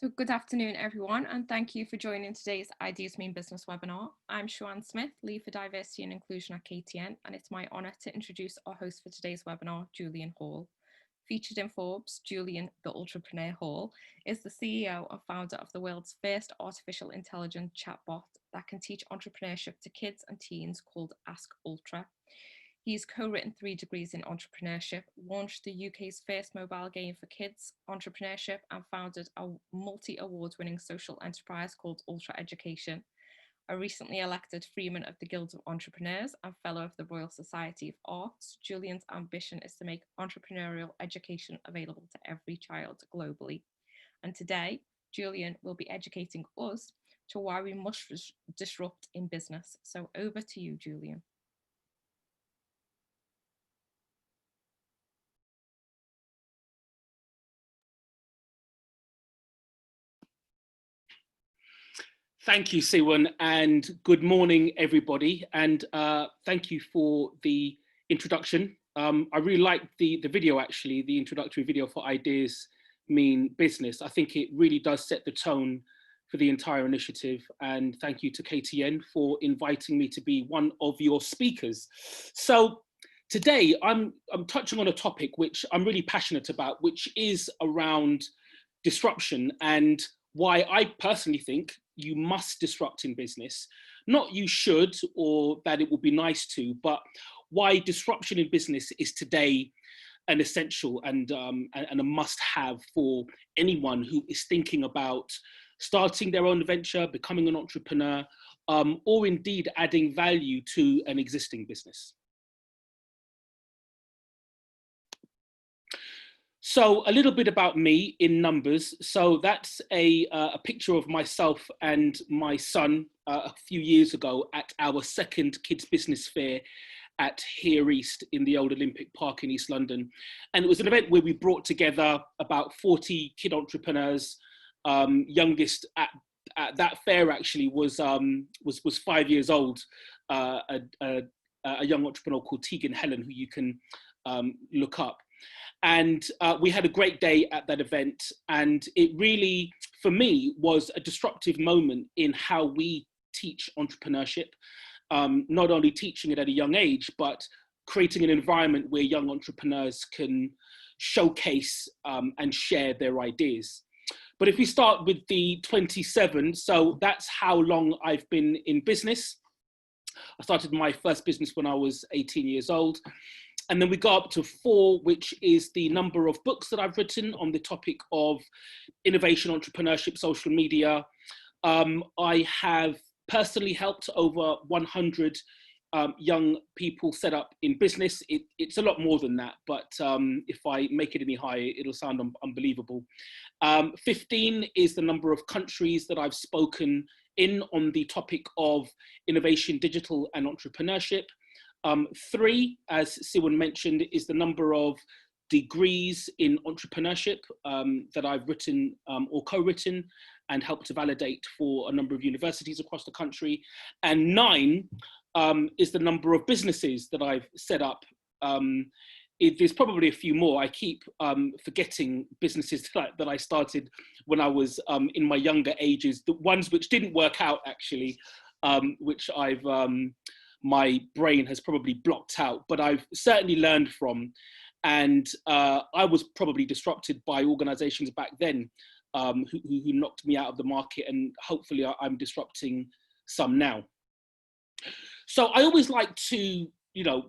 So good afternoon, everyone, and thank you for joining today's Ideas Mean Business webinar. I'm Siobhan Smith, Lead for Diversity and Inclusion at KTN, and it's my honour to introduce our host for today's webinar, Julian Hall. Featured in Forbes, Julian, the Entrepreneur Hall, is the CEO and founder of the world's first artificial intelligence chatbot that can teach entrepreneurship to kids and teens called Ask Ultra. He's co-written 3 degrees in entrepreneurship, launched the UK's first mobile game for kids entrepreneurship, and founded a multi-award-winning social enterprise called Ultra Education. A recently elected Freeman of the Guild of Entrepreneurs and Fellow of the Royal Society of Arts, Julian's ambition is to make entrepreneurial education available to every child globally. And today, Julian will be educating us to why we must disrupt in business. So over to you, Julian. Thank you, Siwan, and good morning, everybody. And thank you for the introduction. I really liked the video, actually, the introductory video for Ideas Mean Business. I think it really does set the tone for the entire initiative. And thank you to KTN for inviting me to be one of your speakers. So today I'm touching on a topic which I'm really passionate about, which is around disruption and why I personally think you must disrupt in business. Not you should, or that it would be nice to, but why disruption in business is today an essential and a must-have for anyone who is thinking about starting their own venture, becoming an entrepreneur, or indeed adding value to an existing business. So a little bit about me in numbers. So that's a picture of myself and my son a few years ago at our second Kids Business Fair at Here East in the old Olympic Park in East London. And it was an event where we brought together about 40 kid entrepreneurs. Youngest at that fair actually was 5 years old, a young entrepreneur called Tegan Helen, who you can look up. And we had a great day at that event. And it really, for me, was a disruptive moment in how we teach entrepreneurship, not only teaching it at a young age, but creating an environment where young entrepreneurs can showcase and share their ideas. But if we start with the 27, so that's how long I've been in business. I started my first business when I was 18 years old. And then we go up to 4, which is the number of books that I've written on the topic of innovation, entrepreneurship, social media. I have personally helped over 100 young people set up in business. It's a lot more than that, but if I make it any higher, it'll sound unbelievable. 15 is the number of countries that I've spoken in on the topic of innovation, digital, and entrepreneurship. 3, as Siwan mentioned, is the number of degrees in entrepreneurship that I've written or co-written and helped to validate for a number of universities across the country. And 9 is the number of businesses that I've set up. There's probably a few more. I keep forgetting businesses that I started when I was in my younger ages, the ones which didn't work out actually, which my brain has probably blocked out, but I've certainly learned from. And I was probably disrupted by organizations back then who knocked me out of the market, and hopefully I'm disrupting some now. So I always like to,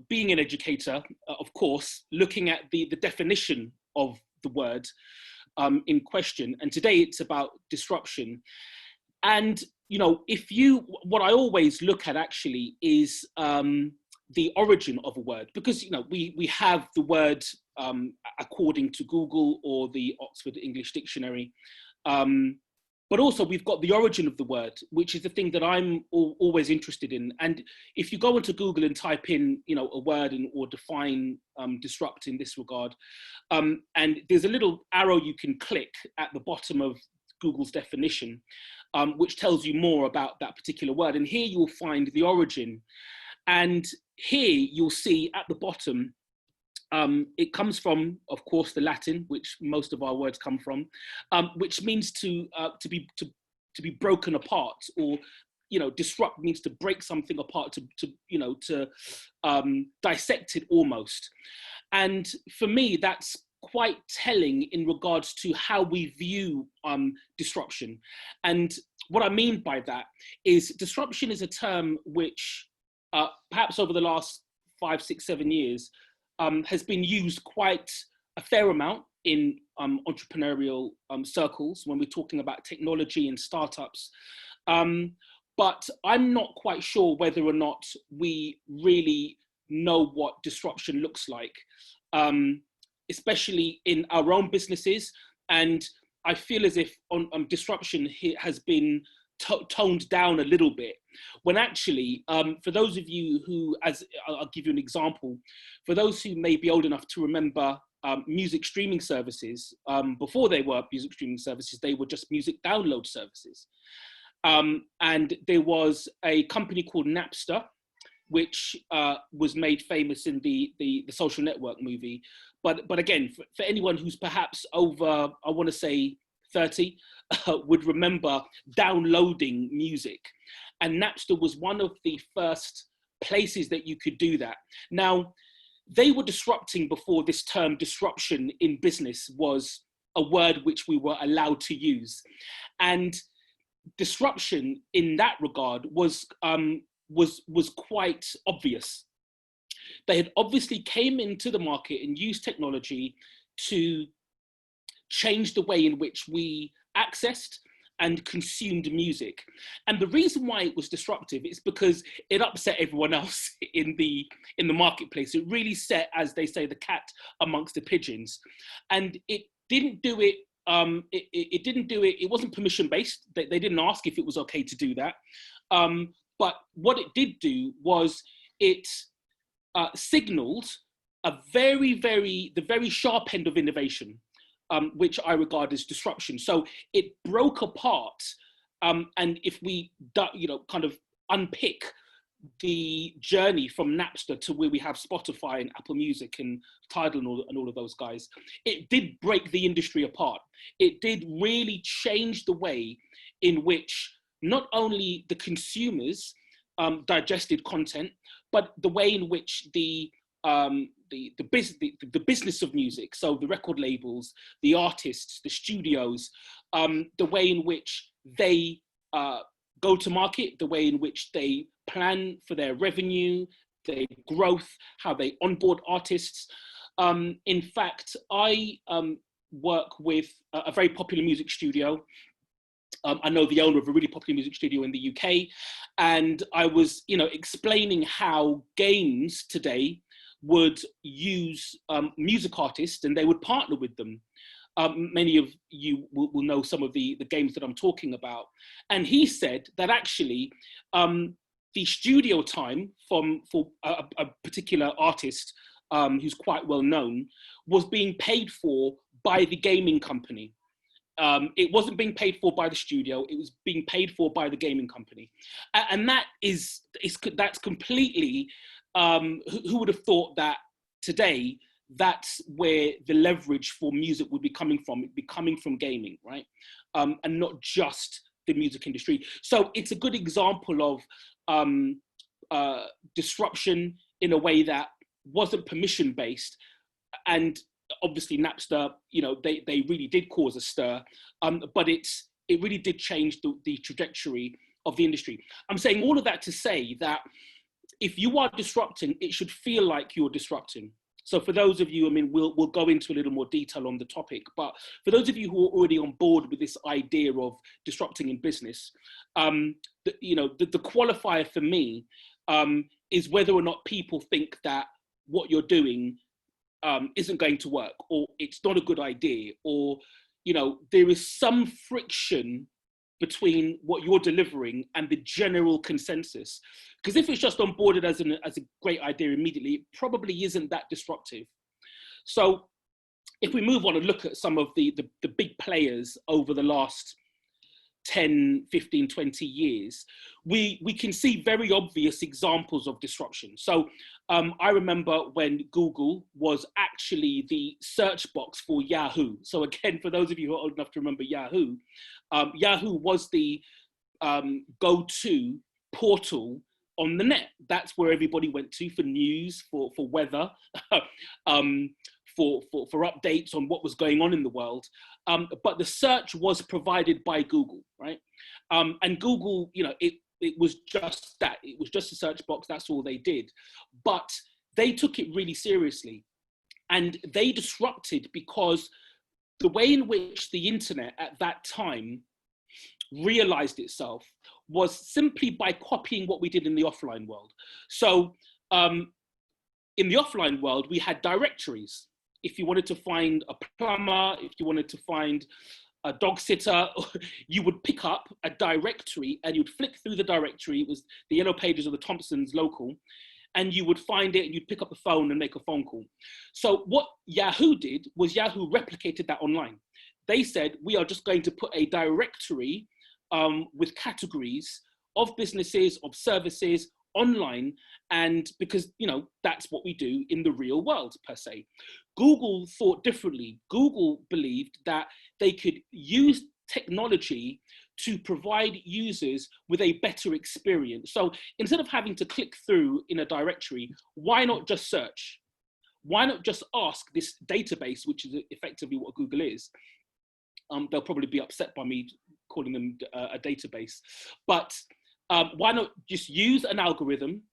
being an educator, of course, looking at the definition of the word in question. And today it's about disruption. And what I always look at actually is the origin of a word, because we have the word according to Google or the Oxford English Dictionary, but also we've got the origin of the word, which is the thing that I'm always interested in. And if you go into Google and type in a word or define disrupt in this regard, and there's a little arrow you can click at the bottom of Google's definition, which tells you more about that particular word. And here you'll find the origin. And here you'll see at the bottom It comes from, of course, the Latin, which most of our words come from, which means to be broken apart, or disrupt means to break something apart, to dissect it almost. And for me, that's quite telling in regards to how we view disruption. And what I mean by that is disruption is a term which perhaps over the last 5, 6, 7 years has been used quite a fair amount in entrepreneurial circles when we're talking about technology and startups. But I'm not quite sure whether or not we really know what disruption looks like, especially in our own businesses. And I feel as if disruption has been toned down a little bit, when actually, for those of you who, as I'll give you an example, for those who may be old enough to remember music streaming services, before they were music streaming services, they were just music download services. And there was a company called Napster, which was made famous in the Social Network movie. But again, for anyone who's perhaps over, I want to say 30, would remember downloading music. And Napster was one of the first places that you could do that. Now, they were disrupting before this term disruption in business was a word which we were allowed to use. And disruption in that regard was quite obvious. They had obviously came into the market and used technology to change the way in which we accessed and consumed music. And the reason why it was disruptive is because it upset everyone else in the marketplace. It really set, as they say, the cat amongst the pigeons. And it didn't do it, it wasn't permission based. They didn't ask if it was okay to do that. But what it did do was it signaled the very sharp end of innovation, which I regard as disruption. So it broke apart, and if we kind of unpick the journey from Napster to where we have Spotify and Apple Music and Tidal and all of those guys, it did break the industry apart. It did really change the way in which not only the consumers digested content, but the way in which the business of music, so the record labels, the artists, the studios, the way in which they go to market, the way in which they plan for their revenue, their growth, how they onboard artists. In fact, I work with a very popular music studio. I know the owner of a really popular music studio in the UK, and I was, explaining how games today would use music artists, and they would partner with them. Many of you will know some of the games that I'm talking about. And he said that actually the studio time for a particular artist who's quite well known was being paid for by the gaming company. It wasn't being paid for by the studio, it was being paid for by the gaming company. And that's completely, who would have thought that today, that's where the leverage for music would be coming from. It'd be coming from gaming, right? And not just the music industry. So it's a good example of disruption in a way that wasn't permission based. And obviously Napster, they really did cause a stir, but it really did change the trajectory of the industry. I'm saying all of that to say that if you are disrupting, it should feel like you're disrupting. So for those of you, we'll go into a little more detail on the topic, but for those of you who are already on board with this idea of disrupting in business, the qualifier for me is whether or not people think that what you're doing isn't going to work, or it's not a good idea, or there is some friction between what you're delivering and the general consensus. Because if it's just onboarded as a great idea immediately, it probably isn't that disruptive. So if we move on and look at some of the big players over the last 10, 15, 20 years, we can see very obvious examples of disruption. So I remember when Google was actually the search box for Yahoo. So again, for those of you who are old enough to remember Yahoo, Yahoo was the go-to portal on the net. That's where everybody went to for news, for weather, for updates on what was going on in the world. But the search was provided by Google, right? And Google, it was just that. It was just a search box. That's all they did. But they took it really seriously. And they disrupted because the way in which the internet at that time realized itself was simply by copying what we did in the offline world. So in the offline world, we had directories. If you wanted to find a plumber, if you wanted to find a dog sitter, you would pick up a directory and you'd flick through the directory. It was the Yellow Pages of the Thompsons local, and you would find it and you'd pick up the phone and make a phone call. So what Yahoo did was Yahoo replicated that online. They said, we are just going to put a directory with categories of businesses, of services online, and because that's what we do in the real world per se. Google thought differently. Google believed that they could use technology to provide users with a better experience. So instead of having to click through in a directory, why not just search? Why not just ask this database, which is effectively what Google is? They'll probably be upset by me calling them a database, but why not just use an algorithm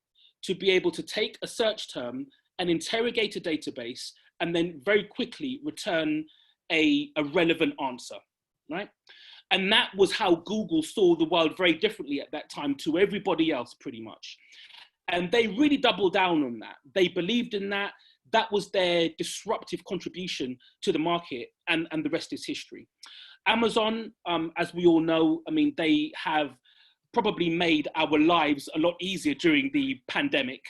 to be able to take a search term and interrogate a database and then very quickly return a relevant answer, right? And that was how Google saw the world very differently at that time to everybody else, pretty much. And they really doubled down on that. They believed in that. That was their disruptive contribution to the market, and the rest is history. Amazon, as we all know, I mean, they have probably made our lives a lot easier during the pandemic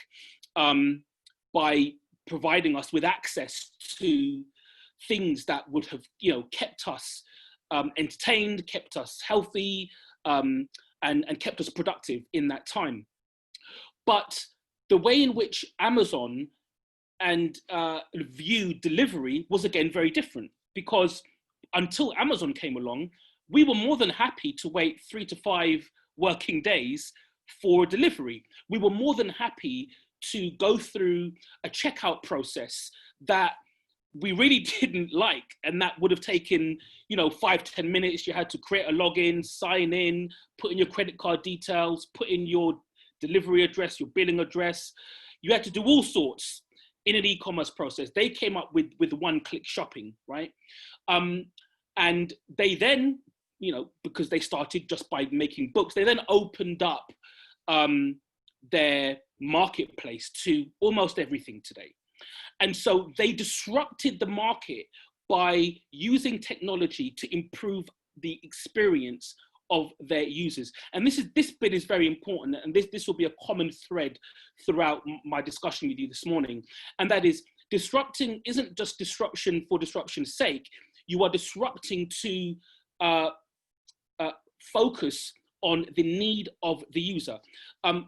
by providing us with access to things that would have, kept us entertained, kept us healthy, and kept us productive in that time. But the way in which Amazon and viewed delivery was again very different, because until Amazon came along, we were more than happy to wait 3 to 5 working days for delivery. We were more than happy to go through a checkout process that we really didn't like, and that would have taken 5-10 minutes. You had to create a login, sign in, put in your credit card details, put in your delivery address, your billing address. You had to do all sorts in an e-commerce process. They came up with one-click shopping, right? And they then, because they started just by making books, they then opened up their marketplace to almost everything today. And so they disrupted the market by using technology to improve the experience of their users. And this bit is very important, and this will be a common thread throughout my discussion with you this morning. And that is, disrupting isn't just disruption for disruption's sake. You are disrupting to focus on the need of the user.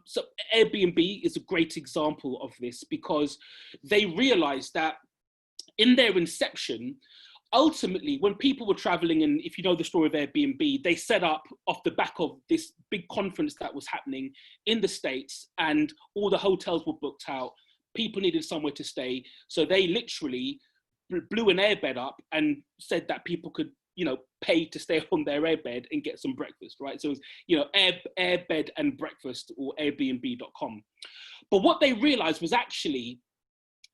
So Airbnb is a great example of this, because they realized that in their inception, ultimately, when people were traveling, and if you know the story of Airbnb, they set up off the back of this big conference that was happening in the States, and all the hotels were booked out. People needed somewhere to stay. So they literally blew an airbed up and said that people could, pay to stay on their airbed and get some breakfast, right? So it was, airbed and breakfast, or Airbnb.com. But what they realized was actually,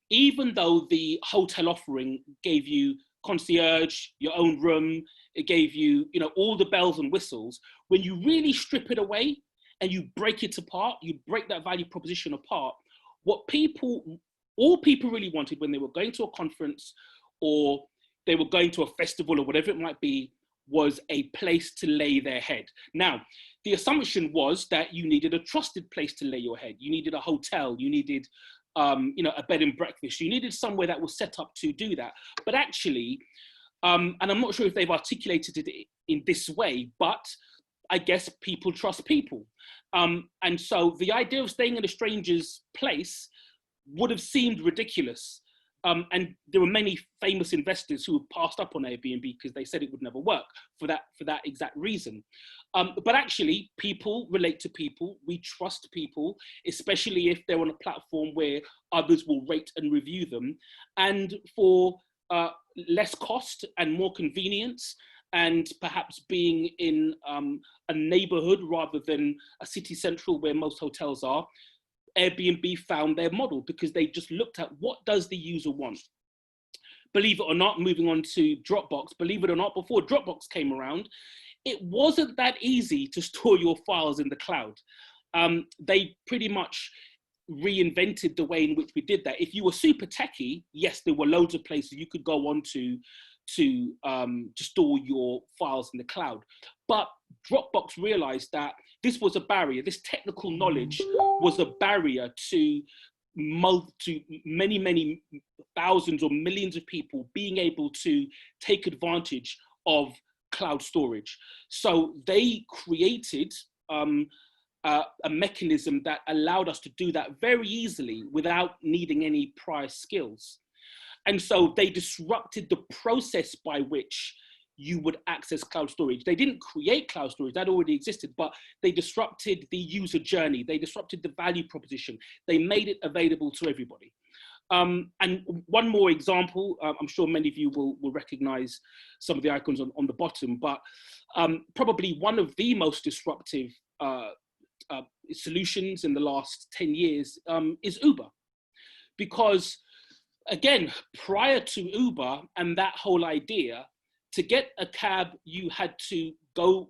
even though the hotel offering gave you concierge, your own room, it gave you, all the bells and whistles, when you really strip it away and you break it apart, you break that value proposition apart, all people really wanted when they were going to a conference or they were going to a festival or whatever it might be, was a place to lay their head. Now, the assumption was that you needed a trusted place to lay your head. You needed a hotel, you needed a bed and breakfast. You needed somewhere that was set up to do that. But actually, and I'm not sure if they've articulated it in this way, but I guess people trust people. And so the idea of staying in a stranger's place would have seemed ridiculous. And there were many famous investors who passed up on Airbnb because they said it would never work for that exact reason. But actually, people relate to people. We trust people, especially if they're on a platform where others will rate and review them. And for less cost and more convenience, and perhaps being in a neighborhood rather than a city central where most hotels are, Airbnb found their model because they just looked at what does the user want. Believe it or not, moving on to Dropbox, believe it or not, before Dropbox came around, it wasn't that easy to store your files in the cloud. They pretty much reinvented the way in which we did that. If you were super techie, yes, there were loads of places you could go on to store your files in the cloud. But Dropbox realized that this was a barrier. This technical knowledge was a barrier to many, many thousands or millions of people being able to take advantage of cloud storage. So they created a mechanism that allowed us to do that very easily without needing any prior skills. And so they disrupted the process by which you would access cloud storage. They didn't create cloud storage, that already existed, but they disrupted the user journey. They disrupted the value proposition. They made it available to everybody. And one more example, I'm sure many of you will recognize some of the icons on the bottom, but probably one of the most disruptive solutions in the last 10 years is Uber. Because again, prior to Uber and that whole idea, to get a cab, you had to go,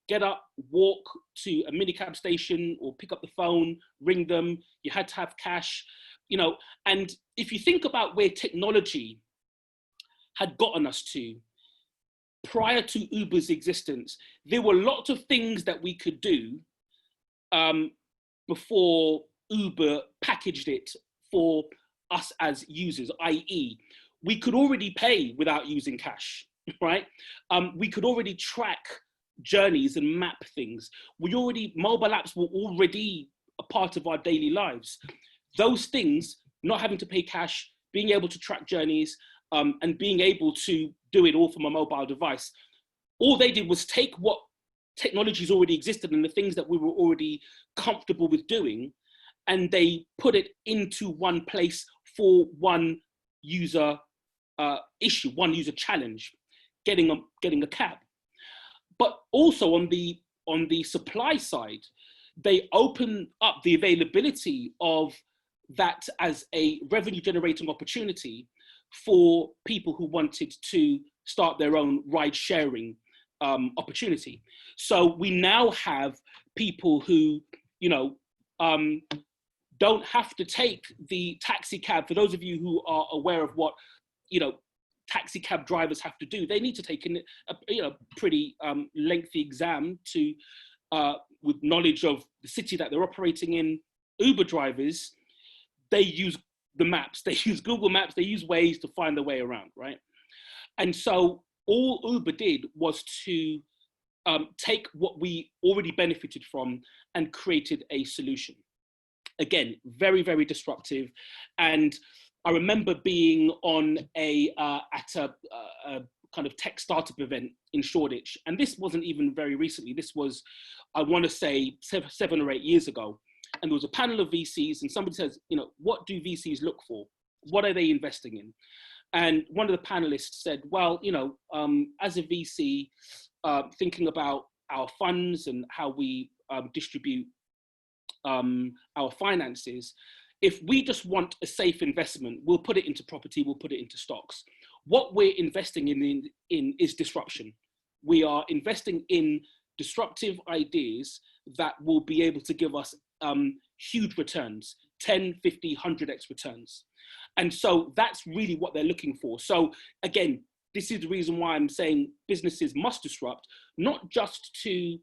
get up, walk to a minicab station or pick up the phone, ring them. You had to have cash, you know. And if you think about where technology had gotten us to prior to Uber's existence, there were lots of things that we could do before Uber packaged it for us as users, i.e., we could already pay without using cash, right? We could already track journeys and map things. Mobile apps were already a part of our daily lives. Those things, not having to pay cash, being able to track journeys, and being able to do it all from a mobile device, all they did was take what technologies already existed and the things that we were already comfortable with doing, and they put it into one place for one user issue, one user challenge, getting a cab. But also on the supply side, they open up the availability of that as a revenue generating opportunity for people who wanted to start their own ride sharing opportunity. So we now have people who, you know, don't have to take the taxi cab. For those of you who are aware of what, you know, taxi cab drivers have to do, they need to take a pretty lengthy exam to, with knowledge of the city that they're operating in. Uber drivers, they use the maps, they use Google Maps, they use Waze to find their way around, right? And so all Uber did was to take what we already benefited from and created a solution. Again, very, very disruptive. And I remember being on at a kind of tech startup event in Shoreditch. And this wasn't even very recently. This was, I want to say, 7 or 8 years ago. And there was a panel of VCs and somebody says, you know, what do VCs look for? What are they investing in? And one of the panelists said, well, you know, as a VC, thinking about our funds and how we distribute our finances, if we just want a safe investment, we'll put it into property, we'll put it into stocks. What we're investing in is disruption. We are investing in disruptive ideas that will be able to give us huge returns, 10, 50, 100x returns. And so that's really what they're looking for. So again, this is the reason why I'm saying businesses must disrupt, not just to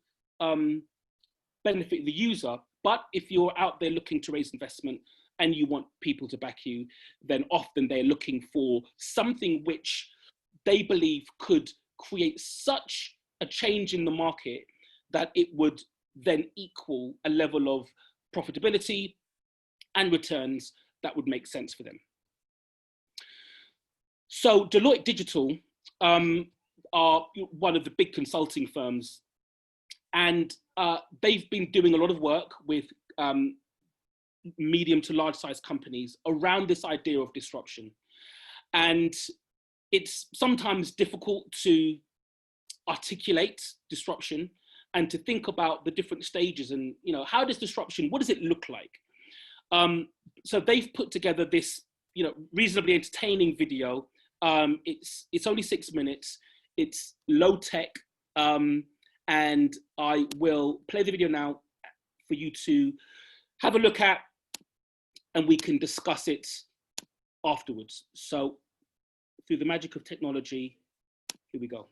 benefit the user, but if you're out there looking to raise investment and you want people to back you, then often they're looking for something which they believe could create such a change in the market that it would then equal a level of profitability and returns that would make sense for them. So Deloitte Digital are one of the big consulting firms, and they've been doing a lot of work with medium to large size companies around this idea of disruption. And it's sometimes difficult to articulate disruption and to think about the different stages and, you know, how does disruption, what does it look like? So they've put together this, you know, reasonably entertaining video. It's only 6 minutes. It's low tech. And I will play the video now for you to have a look at, and we can discuss it afterwards. So through the magic of technology, here we go.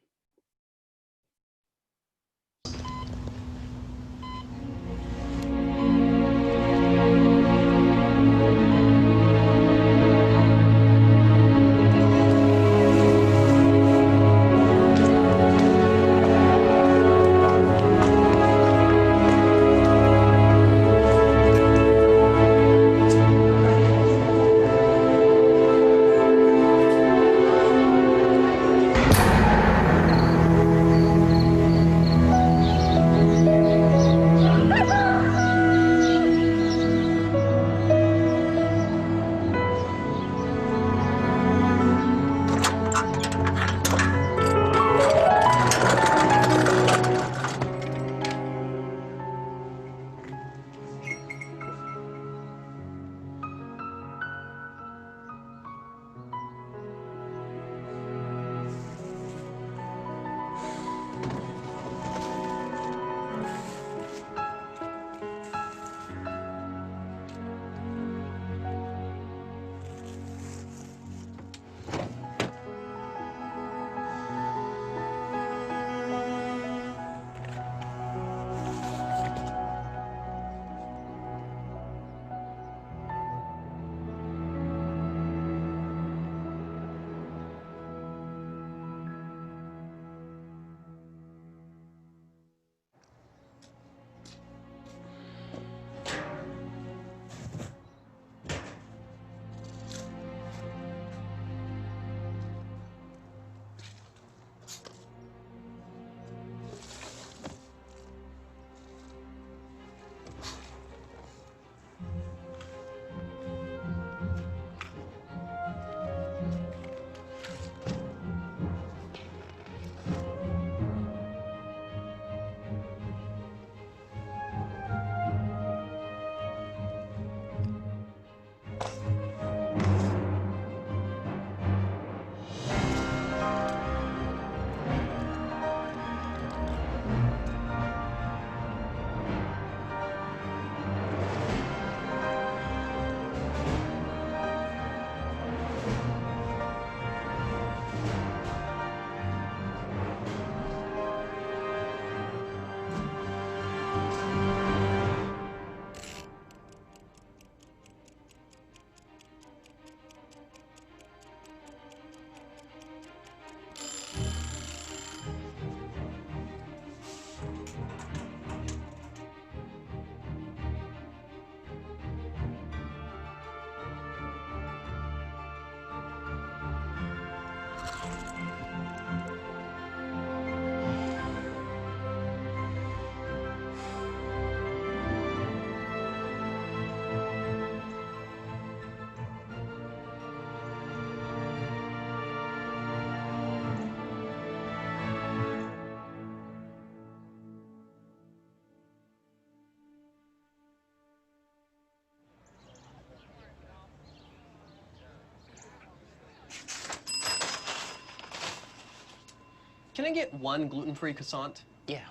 Can I get one gluten-free croissant? Yeah.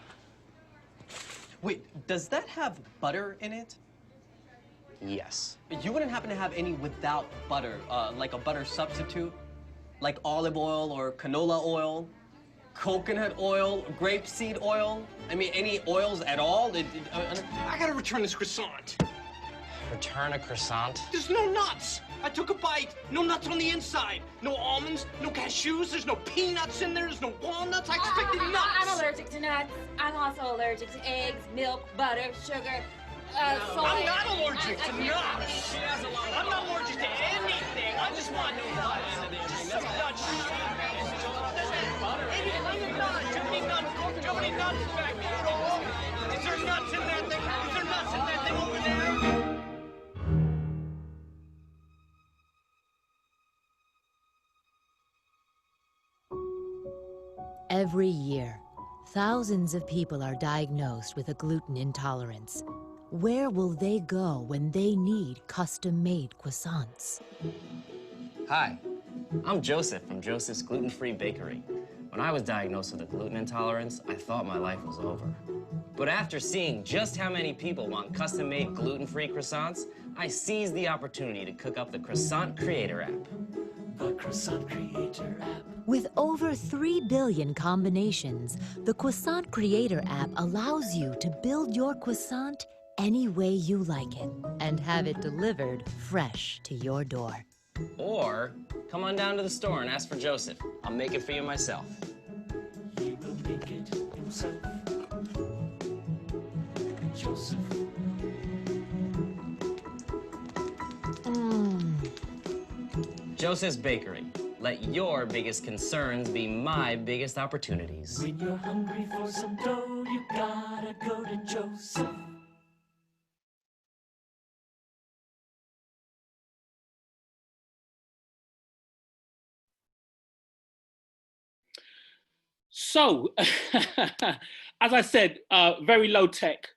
Wait, does that have butter in it? Yes. You wouldn't happen to have any without butter, like a butter substitute? Like olive oil or canola oil, coconut oil, grapeseed oil? I mean, any oils at all? I gotta return this croissant. Return a croissant? There's no nuts. I took a bite. No nuts on the inside. No almonds, no cashews. There's no peanuts in there. There's no walnuts. I expected nuts. I'm allergic to nuts. I'm also allergic to eggs, milk, butter, sugar. I'm not allergic to nuts. I'm not allergic to anything. I just want no nuts. Some nuts. Too many nuts back there. Is there nuts in that thing? Is there nuts in that thing over there? Every year, thousands of people are diagnosed with a gluten intolerance. Where will they go when they need custom-made croissants? Hi, I'm Joseph from Joseph's Gluten-Free Bakery. When I was diagnosed with a gluten intolerance, I thought my life was over. But after seeing just how many people want custom-made gluten-free croissants, I seized the opportunity to cook up the Croissant Creator app. The Croissant Creator app. With over 3 billion combinations, the Croissant Creator app allows you to build your croissant any way you like it and have it delivered fresh to your door. Or come on down to the store and ask for Joseph. I'll make it for you myself. He will make it himself. Joseph. Joseph's Bakery. Let your biggest concerns be my biggest opportunities. When you're hungry for some dough, you gotta go to Joseph. So, as I said, very low tech,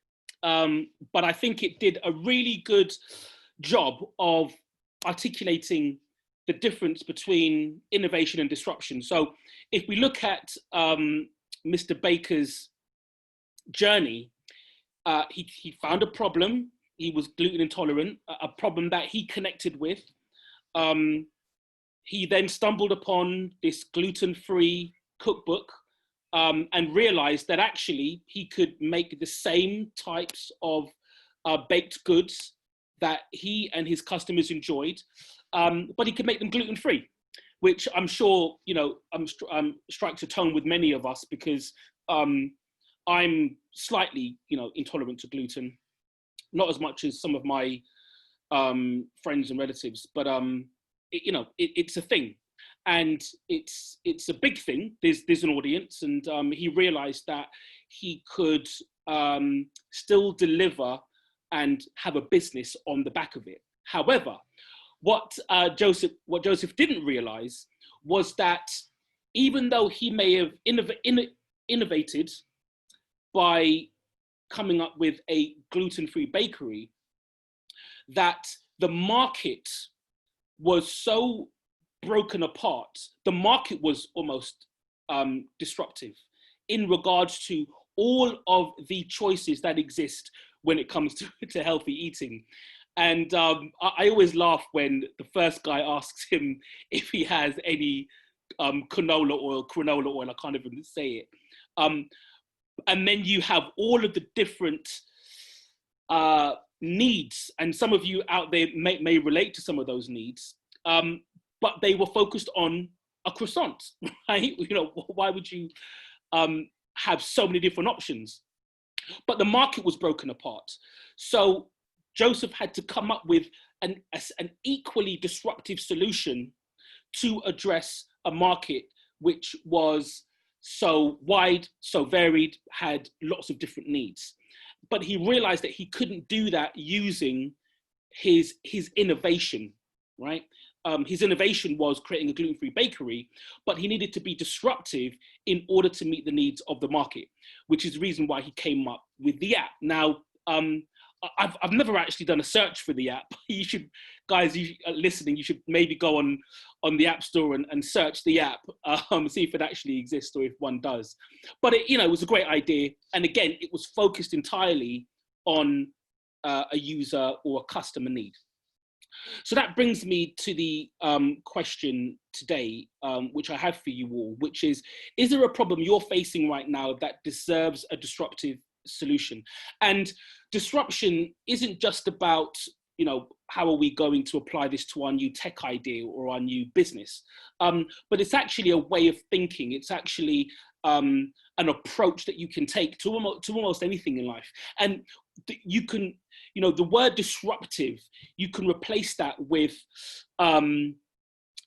but I think it did a really good job of articulating the difference between innovation and disruption. So if we look at Mr. Baker's journey, he found a problem. He was gluten intolerant, a problem that he connected with. He then stumbled upon this gluten-free cookbook and realized that actually he could make the same types of baked goods that he and his customers enjoyed, but he could make them gluten-free, which I'm sure, you know, strikes a tone with many of us, because I'm slightly, you know, intolerant to gluten, not as much as some of my friends and relatives, but you know, it's a thing, and it's a big thing. There's an audience, and he realized that he could still deliver and have a business on the back of it. However, what Joseph didn't realize was that even though he may have innovated by coming up with a gluten-free bakery, that the market was so broken apart. The market was almost disruptive in regards to all of the choices that exist when it comes to healthy eating. And I always laugh when the first guy asks him if he has any canola oil, I can't even say it. And then you have all of the different needs, and some of you out there may relate to some of those needs, but they were focused on a croissant, right? You know, why would you have so many different options? But the market was broken apart. So Joseph had to come up with an equally disruptive solution to address a market which was so wide, so varied, had lots of different needs. But he realized that he couldn't do that using his innovation, right? His innovation was creating a gluten-free bakery, but he needed to be disruptive in order to meet the needs of the market, which is the reason why he came up with the app. Now, I've never actually done a search for the app. You should, guys, you listening, you should maybe go on the App Store and search the app, see if it actually exists or if one does. But it, you know, it was a great idea, and again, it was focused entirely on a user or a customer need. So that brings me to the question today, which I have for you all, which is there a problem you're facing right now that deserves a disruptive solution? And disruption isn't just about, you know, how are we going to apply this to our new tech idea or our new business, but it's actually a way of thinking. It's actually an approach that you can take to almost anything in life. And you can, the word disruptive, you can replace that with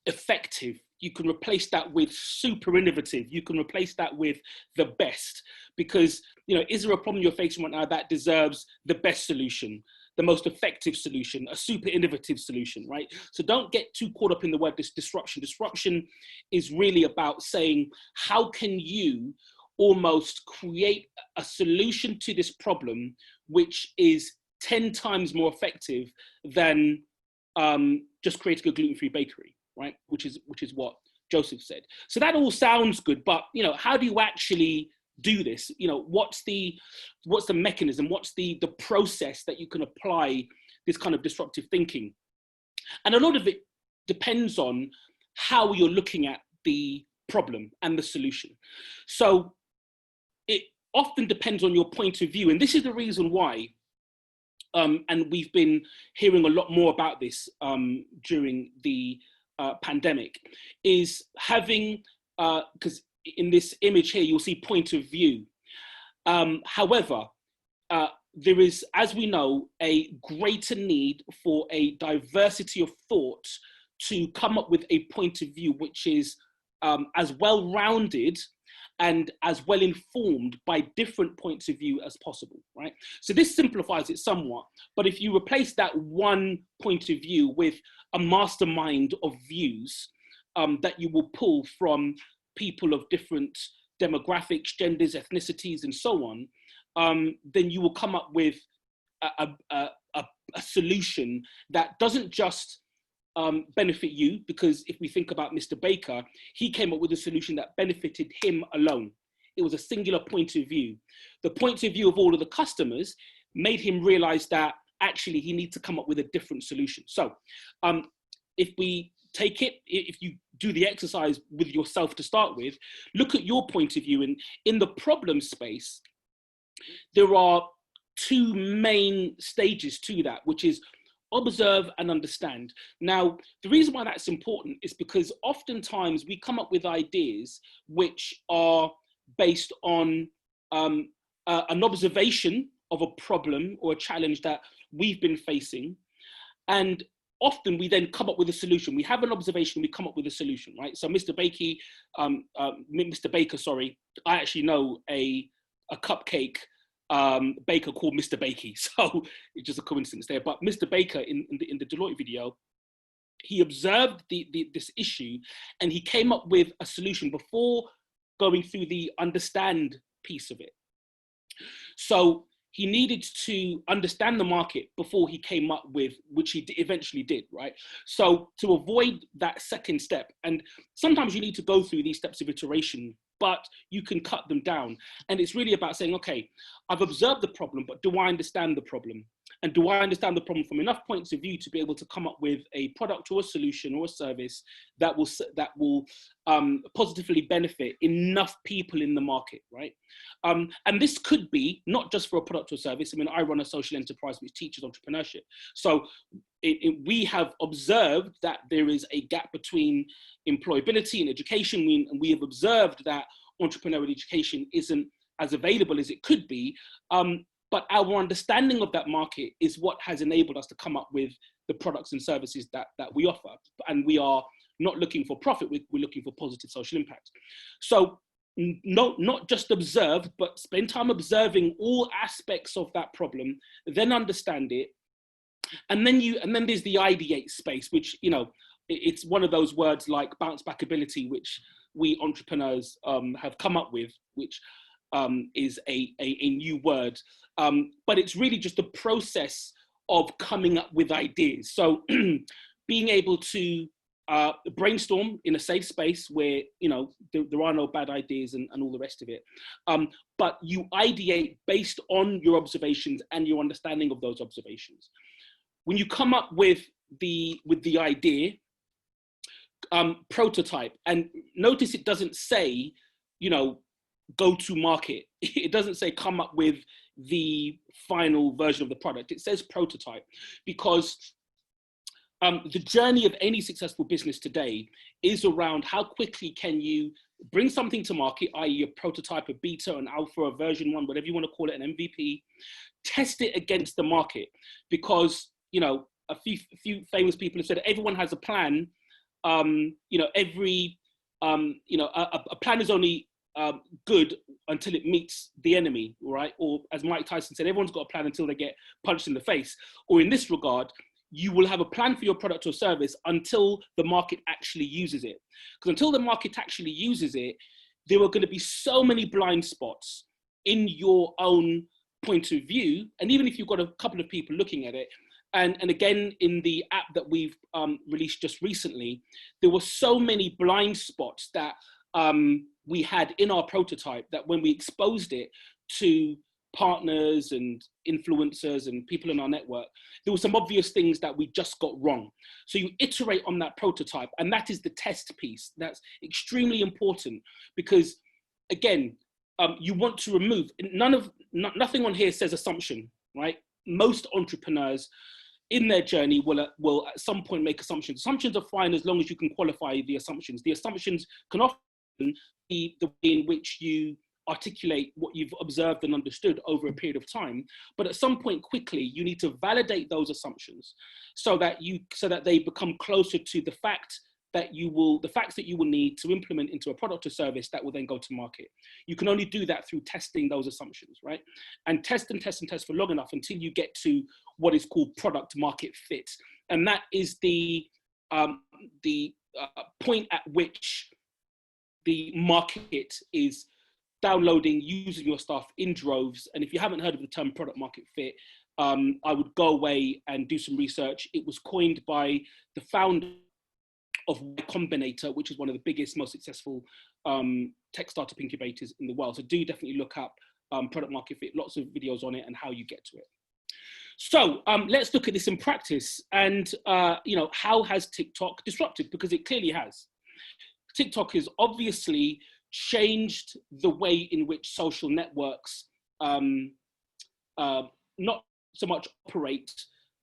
effective. You can replace that with super innovative. You can replace that with the best, because, is there a problem you're facing right now that deserves the best solution, the most effective solution, a super innovative solution, right? So don't get too caught up in the word disruption. Disruption is really about saying, how can you almost create a solution to this problem which is 10 times more effective than just creating a gluten-free bakery, right? Which is what Joseph said. So that all sounds good, but how do you actually do this? What's the mechanism? What's the process that you can apply this kind of disruptive thinking? And a lot of it depends on how you're looking at the problem and the solution. So it often depends on your point of view, and this is the reason why. And we've been hearing a lot more about this during the pandemic, is having, because in this image here, you'll see point of view. However, there is, as we know, a greater need for a diversity of thought to come up with a point of view which is as well-rounded and as well informed by different points of view as possible, right? So this simplifies it somewhat, but if you replace that one point of view with a mastermind of views that you will pull from people of different demographics, genders, ethnicities, and so on, then you will come up with a solution that doesn't just benefit you, because if we think about Mr. Baker, he came up with a solution that benefited him alone. It was a singular point of view. The point of view of all of the customers made him realize that actually he needs to come up with a different solution. So if we take it, if you do the exercise with yourself to start with, look at your point of view. And in the problem space, there are two main stages to that, which is observe and understand. Now, the reason why that's important is because oftentimes we come up with ideas which are based on an observation of a problem or a challenge that we've been facing. And often we then come up with a solution. We have an observation, we come up with a solution, right? So Mr. Baker, sorry, I actually know a cupcake baker called Mr. Bakey, so it's just a coincidence there. But Mr. Baker in the Deloitte video, he observed this issue and he came up with a solution before going through the understand piece of it. So he needed to understand the market before he came up with, which he eventually did, right? So to avoid that second step, and sometimes you need to go through these steps of iteration, but you can cut them down. And it's really about saying, okay, I've observed the problem, but do I understand the problem? And do I understand the problem from enough points of view to be able to come up with a product or a solution or a service that will positively benefit enough people in the market, right? And this could be not just for a product or service. I mean, I run a social enterprise which teaches entrepreneurship. So we have observed that there is a gap between employability and education, and we have observed that entrepreneurial education isn't as available as it could be. But our understanding of that market is what has enabled us to come up with the products and services that we offer. And we are not looking for profit, we're looking for positive social impact. So not just observe, but spend time observing all aspects of that problem, then understand it. And then there's the ideate space, which, it's one of those words like bounce back ability, which we entrepreneurs have come up with, which is a new word. But it's really just a process of coming up with ideas. So being able to brainstorm in a safe space where, there are no bad ideas and all the rest of it. But you ideate based on your observations and your understanding of those observations. When you come up with the idea, prototype, and notice it doesn't say, go to market. It doesn't say come up with the final version of the product. It says prototype, because the journey of any successful business today is around how quickly can you bring something to market, i.e. a prototype, a beta, an alpha, a version 1, whatever you want to call it, an MVP, test it against the market. Because, you know, a few famous people have said everyone has a plan. You know, you know, a plan is only good until it meets the enemy, right? Or as Mike Tyson said, everyone's got a plan until they get punched in the face. Or in this regard, you will have a plan for your product or service until the market actually uses it. Because until the market actually uses it, there are going to be so many blind spots in your own point of view. And even if you've got a couple of people looking at it, and again, in the app that we've released just recently, there were so many blind spots that we had in our prototype that when we exposed it to partners and influencers and people in our network, there were some obvious things that we just got wrong. So you iterate on that prototype, and that is the test piece. That's extremely important because, again, you want to remove, nothing on here says assumption, right? Most entrepreneurs in their journey will at some point make assumptions. Assumptions are fine as long as you can qualify the assumptions. The assumptions can often be the way in which you articulate what you've observed and understood over a period of time. But at some point quickly, you need to validate those assumptions so that they become closer to the facts that you will need to implement into a product or service that will then go to market. You can only do that through testing those assumptions, right? And test and test and test for long enough until you get to what is called product market fit. And that is the point at which the market is downloading, using your stuff in droves. And if you haven't heard of the term product market fit, I would go away and do some research. It was coined by the founder of Y Combinator, which is one of the biggest, most successful tech startup incubators in the world. So do definitely look up product market fit, lots of videos on it and how you get to it. So let's look at this in practice. And you know, how has TikTok disrupted? Because it clearly has. TikTok has obviously changed the way in which social networks not so much operate,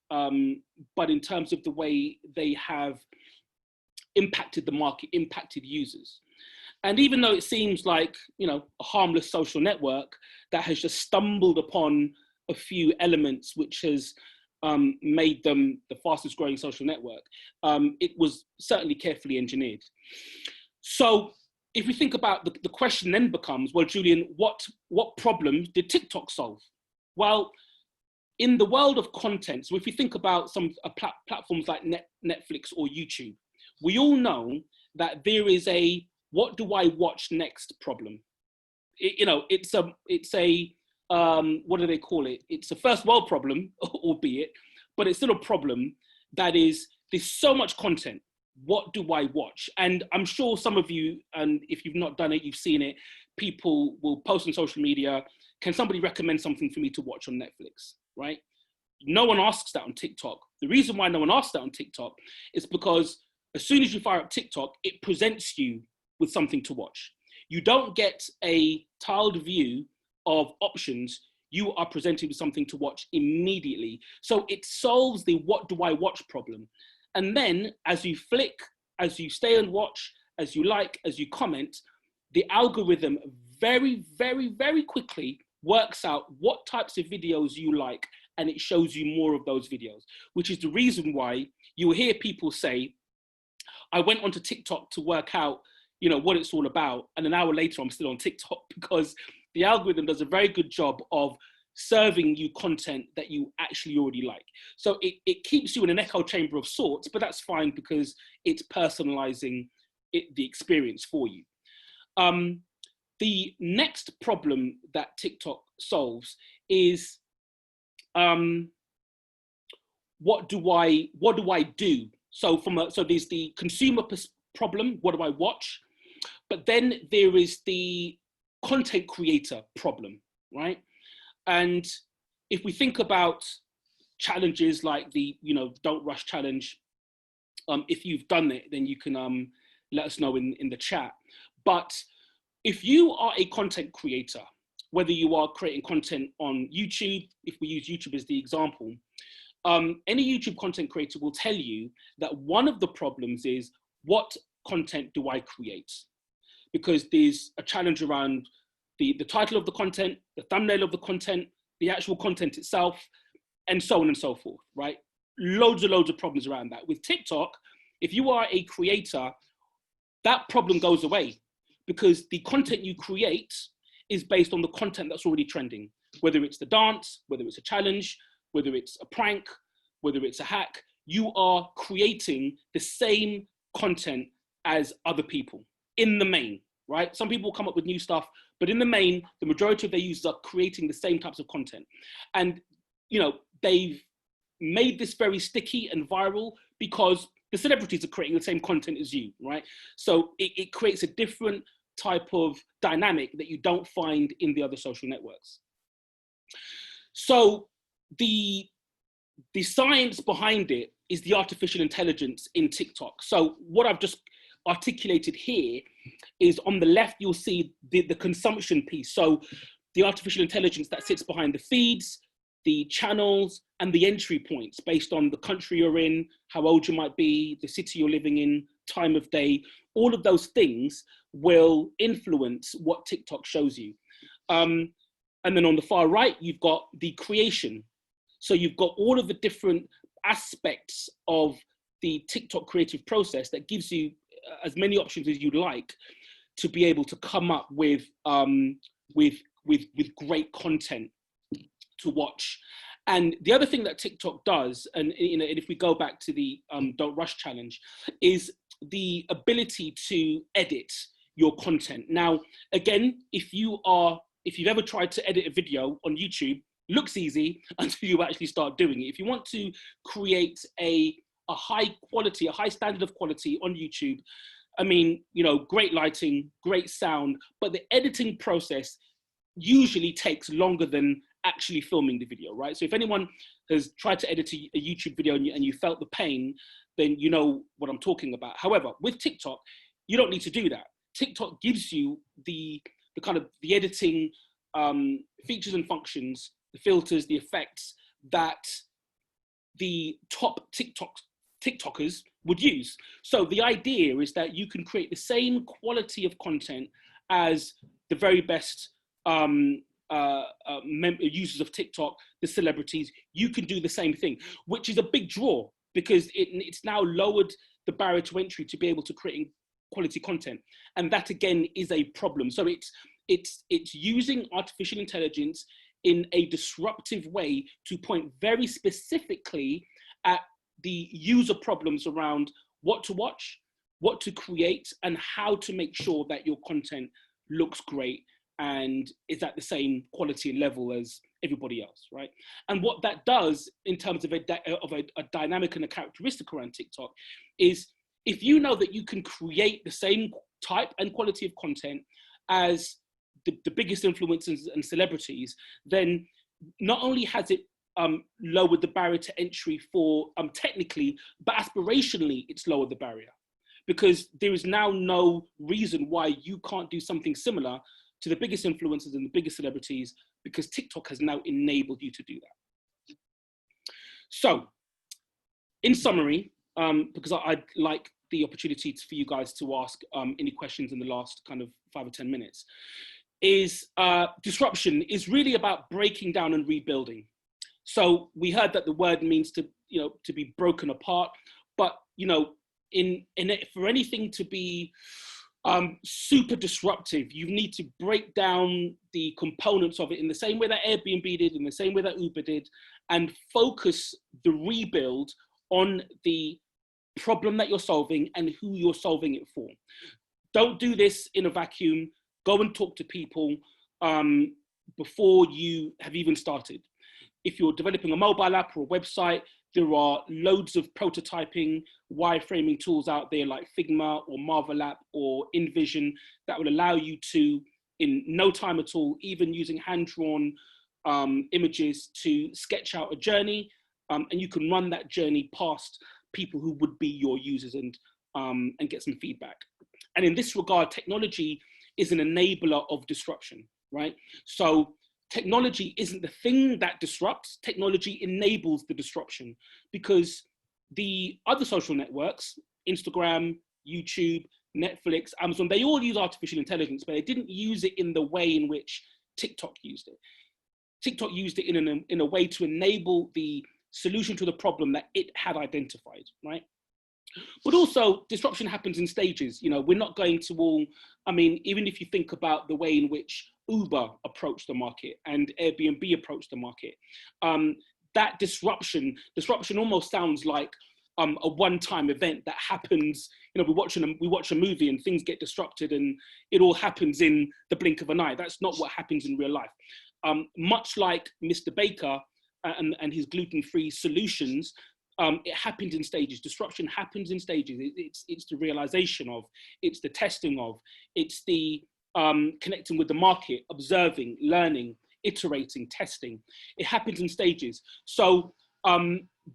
but in terms of the way they have impacted the market, impacted users. And even though it seems like, you know, a harmless social network that has just stumbled upon a few elements which has made them the fastest growing social network, it was certainly carefully engineered. So if we think about the question then becomes, well, Julian, what problems did TikTok solve? Well, in the world of content, so if you think about some platforms like Netflix or YouTube, we all know that there is a what do I watch next problem. You know, it's a what do they call it? It's a first world problem, albeit, but it's still a problem that is, there's so much content. What do I watch? And I'm sure some of you, and if you've not done it, you've seen it, people will post on social media, can somebody recommend something for me to watch on Netflix, right? No one asks that on TikTok. The reason why no one asks that on TikTok is because as soon as you fire up TikTok, it presents you with something to watch. You don't get a tiled view of options. You are presented with something to watch immediately. So it solves the what do I watch problem. And then as you flick, as you stay and watch, as you like, as you comment, the algorithm very, very, very quickly works out what types of videos you like, and it shows you more of those videos, which is the reason why you will hear people say, I went onto TikTok to work out, you know, what it's all about. And an hour later, I'm still on TikTok, because the algorithm does a very good job of serving you content that you actually already like. So it keeps you in an echo chamber of sorts, but that's fine because it's personalizing the experience for you. The next problem that TikTok solves is what do I do? So so there's the consumer problem, what do I watch? But then there is the content creator problem, right? And if we think about challenges like the, you know, Don't Rush Challenge, if you've done it, then you can let us know in the chat. But if you are a content creator, whether you are creating content on YouTube, if we use YouTube as the example, any YouTube content creator will tell you that one of the problems is, what content do I create? because there's a challenge around the title of the content, the thumbnail of the content, the actual content itself, and so on and so forth, right? Loads of problems around that. With TikTok, if you are a creator, that problem goes away because the content you create is based on the content that's already trending, whether it's the dance, whether it's a challenge, whether it's a prank, whether it's a hack. You are creating the same content as other people in the main, right? Some people come up with new stuff, but in the main, the majority of their users are creating the same types of content. And, you know, they've made this very sticky and viral because the celebrities are creating the same content as you, right? So it creates a different type of dynamic that you don't find in the other social networks. So the science behind it is the artificial intelligence in TikTok. So what I've just articulated here is on the left, you'll see the consumption piece. So the artificial intelligence that sits behind the feeds, the channels, and the entry points based on the country you're in, how old you might be, the city you're living in, time of day, all of those things will influence what TikTok shows you. And then on the far right, you've got the creation. So you've got all of the different aspects of the TikTok creative process that gives you as many options as you'd like to be able to come up with great content to watch. And the other thing that TikTok does, and you know, and if we go back to the Don't Rush challenge, is the ability to edit your content. Now, again, if you've ever tried to edit a video on YouTube, looks easy until you actually start doing it. If you want to create a high quality, a high standard of quality on YouTube, I mean, you know, great lighting, great sound, but the editing process usually takes longer than actually filming the video, right? So if anyone has tried to edit a YouTube video and you felt the pain, then you know what I'm talking about. However, with TikTok, you don't need to do that. TikTok gives you the kind of the editing features and functions, the filters, the effects that the top TikTokers would use. So the idea is that you can create the same quality of content as the very best users of TikTok, the celebrities. You can do the same thing, which is a big draw because it's now lowered the barrier to entry to be able to create quality content. And that again is a problem. So it's using artificial intelligence in a disruptive way to point very specifically at the user problems around what to watch, what to create, and how to make sure that your content looks great and is at the same quality and level as everybody else, right? And what that does in terms of a dynamic and a characteristic around TikTok is if you know that you can create the same type and quality of content as the biggest influencers and celebrities, then not only has it lowered the barrier to entry for technically, but aspirationally, it's lowered the barrier because there is now no reason why you can't do something similar to the biggest influencers and the biggest celebrities because TikTok has now enabled you to do that. So, in summary, because I'd like the opportunity for you guys to ask any questions in the last kind of 5 or 10 minutes, is disruption is really about breaking down and rebuilding. So we heard that the word means to be broken apart, but for anything to be super disruptive, you need to break down the components of it in the same way that Airbnb did, in the same way that Uber did, and focus the rebuild on the problem that you're solving and who you're solving it for. Don't do this in a vacuum. Go and talk to people before you have even started. If you're developing a mobile app or a website, there are loads of prototyping, wireframing tools out there like Figma or Marvel App or InVision that will allow you to, in no time at all, even using hand-drawn images, to sketch out a journey, and you can run that journey past people who would be your users and get some feedback. And in this regard, technology is an enabler of disruption, right? So technology isn't the thing that disrupts, technology enables the disruption because the other social networks, Instagram, YouTube, Netflix, Amazon, they all use artificial intelligence, but they didn't use it in the way in which TikTok used it. TikTok used it in a way to enable the solution to the problem that it had identified, right? But also, disruption happens in stages. You know, we're not going to all, I mean, even if you think about the way in which Uber approached the market and Airbnb approached the market, that disruption almost sounds like a one-time event that happens. You know, we watch a movie and things get disrupted and it all happens in the blink of an eye. That's not what happens in real life. Much like Mr. Baker and his gluten-free solutions, it happens in stages. Disruption happens in stages. It's the realization of, it's the testing of, it's the connecting with the market, observing, learning, iterating, testing. It happens in stages. So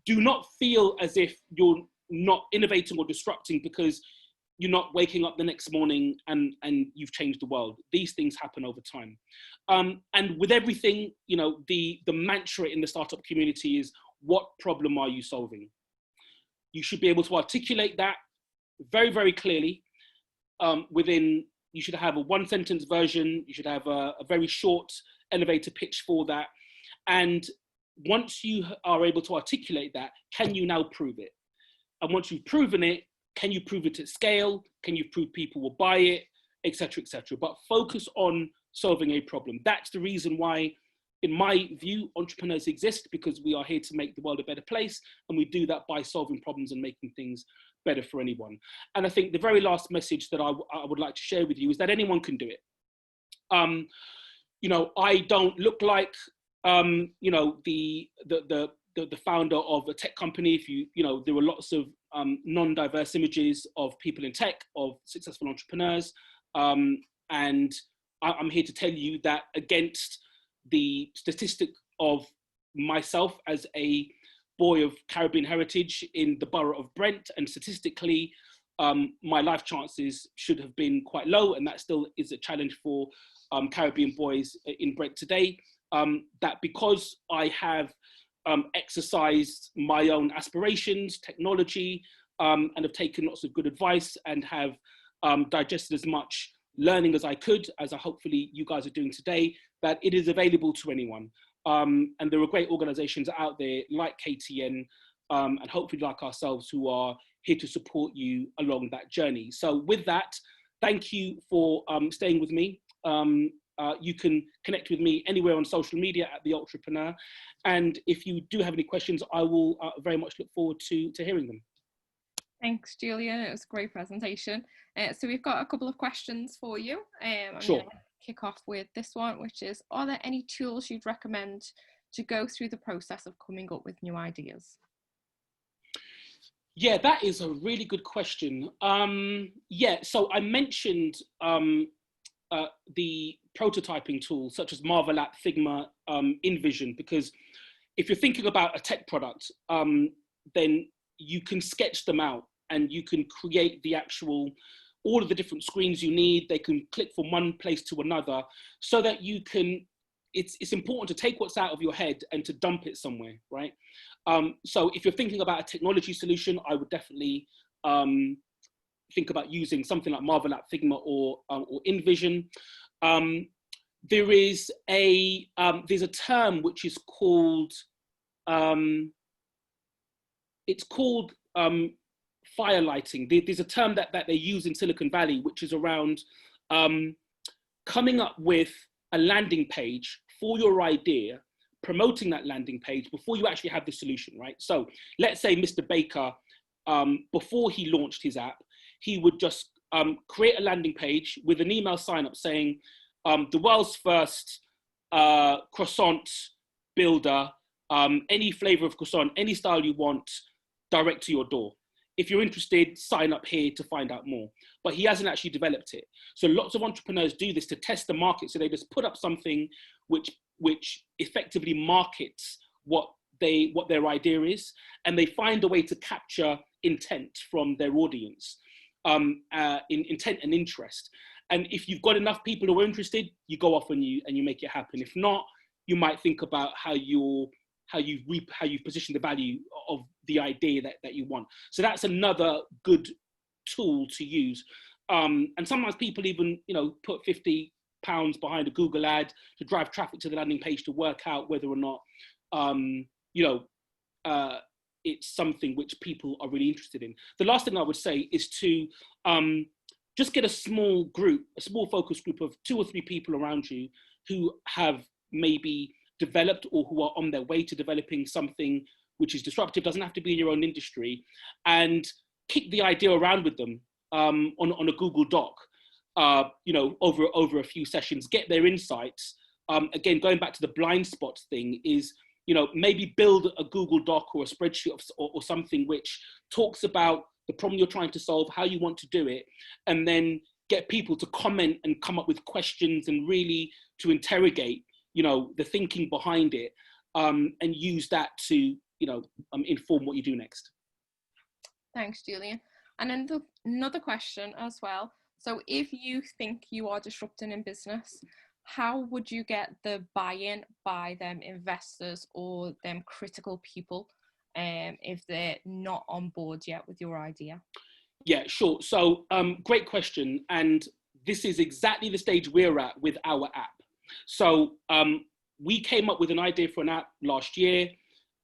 do not feel as if you're not innovating or disrupting because you're not waking up the next morning and you've changed the world. These things happen over time. And with everything, you know, the mantra in the startup community is, what problem are you solving? You should be able to articulate that very, very clearly you should have a one-sentence version, you should have a very short elevator pitch for that. And once you are able to articulate that, can you now prove it? And once you've proven it, can you prove it at scale? Can you prove people will buy it, et cetera, et cetera? But focus on solving a problem. That's the reason why, in my view, entrepreneurs exist, because we are here to make the world a better place. And we do that by solving problems and making things better for anyone. And I think the very last message that I would like to share with you is that anyone can do it. You know, I don't look like, you know, the founder of a tech company. If you know, there were lots of non-diverse images of people in tech, of successful entrepreneurs. And I'm here to tell you that against the statistic of myself as a boy of Caribbean heritage in the borough of Brent, and statistically, my life chances should have been quite low, and that still is a challenge for Caribbean boys in Brent today, that because I have exercised my own aspirations, technology, and have taken lots of good advice and have digested as much learning as I could, as hopefully you guys are doing today, that it is available to anyone. And there are great organizations out there like KTN and hopefully like ourselves who are here to support you along that journey. So with that, thank you for staying with me. You can connect with me anywhere on social media at The Entrepreneur. And if you do have any questions, I will very much look forward to hearing them. Thanks, Julian. It was a great presentation. So we've got a couple of questions for you. I'm Sure. going to kick off with this one, which is, are there any tools you'd recommend to go through the process of coming up with new ideas? Yeah, that is a really good question. Yeah, so I mentioned the prototyping tools such as Marvel App, Figma, InVision, because if you're thinking about a tech product, then you can sketch them out and you can create the actual, all of the different screens you need. They can click from one place to another so that you can, it's important to take what's out of your head and to dump it somewhere, right? So if you're thinking about a technology solution, I would definitely think about using something like Marvel App, Figma, or InVision. There's a term which is called, it's called firelighting. There's a term that they use in Silicon Valley, which is around coming up with a landing page for your idea, promoting that landing page before you actually have the solution, right? So let's say Mr. Baker, before he launched his app, he would just create a landing page with an email sign up saying, the world's first croissant builder, any flavor of croissant, any style you want, direct to your door. If you're interested, sign up here to find out more. But he hasn't actually developed it. So lots of entrepreneurs do this to test the market. So they just put up something which effectively markets what their idea is, and they find a way to capture intent from their audience, intent and interest. And if you've got enough people who are interested, you go off and you make it happen. If not, you might think about how you position the value of the idea that you want. So that's another good tool to use. And sometimes people even, put £50 behind a Google ad to drive traffic to the landing page to work out whether or not, it's something which people are really interested in. The last thing I would say is to just get a small focus group of 2 or 3 people around you who have maybe developed or who are on their way to developing something which is disruptive, doesn't have to be in your own industry, and kick the idea around with them on a Google Doc, over a few sessions, get their insights. Again, going back to the blind spots thing is, maybe build a Google Doc or a spreadsheet or something which talks about the problem you're trying to solve, how you want to do it, and then get people to comment and come up with questions and really to interrogate, the thinking behind it, and use that to, inform what you do next. Thanks, Julian. And then another question as well. So if you think you are disrupting in business, how would you get the buy-in by them investors or them critical people if they're not on board yet with your idea? Yeah, sure. So great question. And this is exactly the stage we're at with our app. So we came up with an idea for an app last year.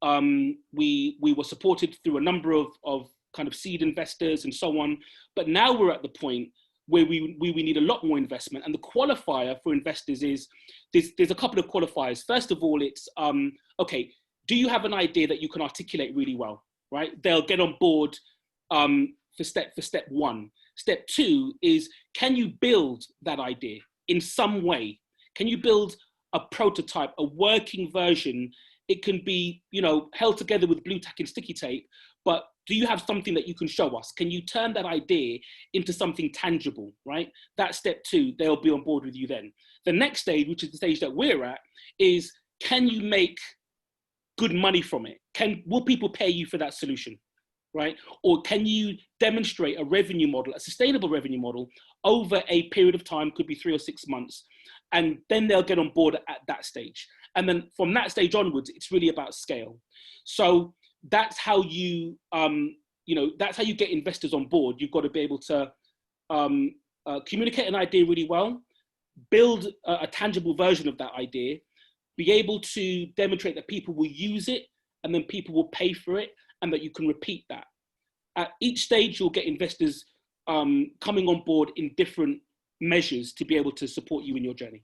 We were supported through a number of kind of seed investors and so on. But now we're at the point where we need a lot more investment. And the qualifier for investors is, there's a couple of qualifiers. First of all, it's, okay, do you have an idea that you can articulate really well, right? They'll get on board for step 1. Step 2 is, can you build that idea in some way? Can you build a prototype, a working version? It can be, held together with blue tack and sticky tape, but do you have something that you can show us? Can you turn that idea into something tangible, right? That's step 2, they'll be on board with you then. The next stage, which is the stage that we're at, is, can you make good money from it? Will people pay you for that solution, right? Or can you demonstrate a revenue model, a sustainable revenue model over a period of time, could be 3 or 6 months, and then they'll get on board at that stage. And then from that stage onwards, it's really about scale. So that's how you, that's how you get investors on board. You've got to be able to communicate an idea really well, build a tangible version of that idea, be able to demonstrate that people will use it, and then people will pay for it, and that you can repeat that. At each stage, you'll get investors coming on board in different measures to be able to support you in your journey.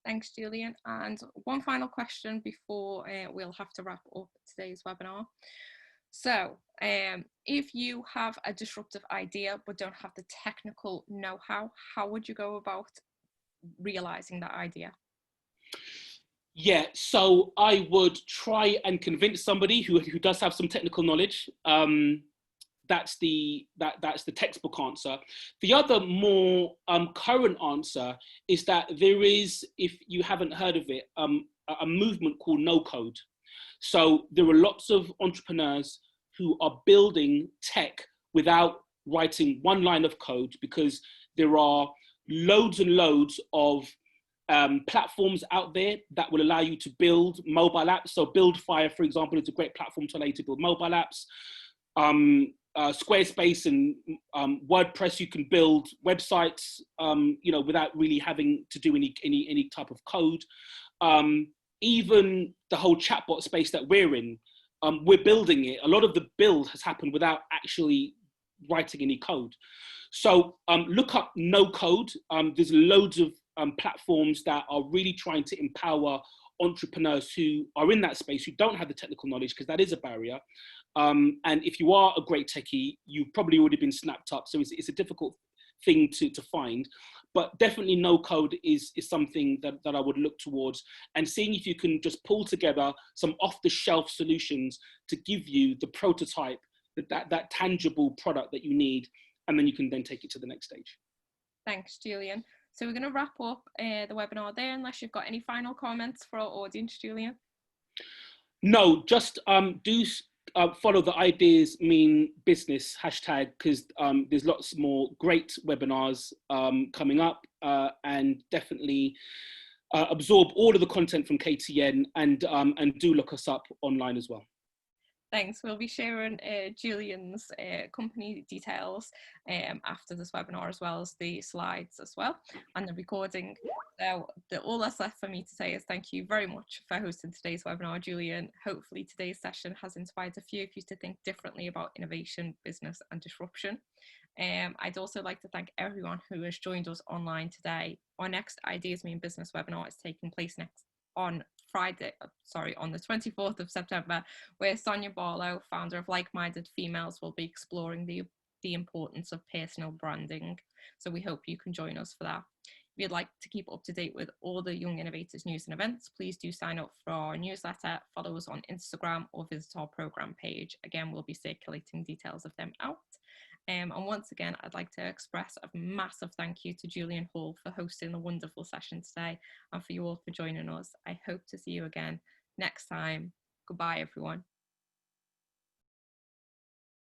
Thanks, Julian. And one final question before we'll have to wrap up today's webinar. So if you have a disruptive idea but don't have the technical know-how, how would you go about realizing that idea? Yeah, so I would try and convince somebody who does have some technical knowledge. That's the textbook answer. The other more current answer is that there is, if you haven't heard of it, a movement called no code. So there are lots of entrepreneurs who are building tech without writing one line of code, because there are loads and loads of platforms out there that will allow you to build mobile apps. So Buildfire, for example, is a great platform to allow you to build mobile apps. Squarespace and WordPress, you can build websites, without really having to do any type of code. Even the whole chatbot space that we're in, we're building it. A lot of the build has happened without actually writing any code. So look up no code. There's loads of platforms that are really trying to empower entrepreneurs who are in that space, who don't have the technical knowledge, because that is a barrier. And if you are a great techie, you've probably already been snapped up. So it's a difficult thing to find, but definitely no code is something that I would look towards, and seeing if you can just pull together some off the shelf solutions to give you the prototype, that tangible product that you need, and then you can then take it to the next stage. Thanks, Julian. So we're going to wrap up the webinar there, unless you've got any final comments for our audience, Julian. No, just do follow the Ideas Mean Business hashtag, because there's lots more great webinars coming up, and definitely absorb all of the content from KTN, and do look us up online as well. Thanks. We'll be sharing Julian's company details after this webinar, as well as the slides as well, and the recording. So all that's left for me to say is thank you very much for hosting today's webinar, Julian. Hopefully today's session has inspired a few of you to think differently about innovation, business and disruption. I'd also like to thank everyone who has joined us online today. Our next Ideas Mean Business webinar is taking place on the 24th of September, where Sonia Barlow, founder of Like-Minded Females, will be exploring the importance of personal branding. So we hope you can join us for that. If you'd like to keep up to date with all the Young Innovators news and events, please do sign up for our newsletter, follow us on Instagram or visit our program page. Again, we'll be circulating details of them out. And once again, I'd like to express a massive thank you to Julian Hall for hosting the wonderful session today, and for you all for joining us. I hope to see you again next time. Goodbye, everyone.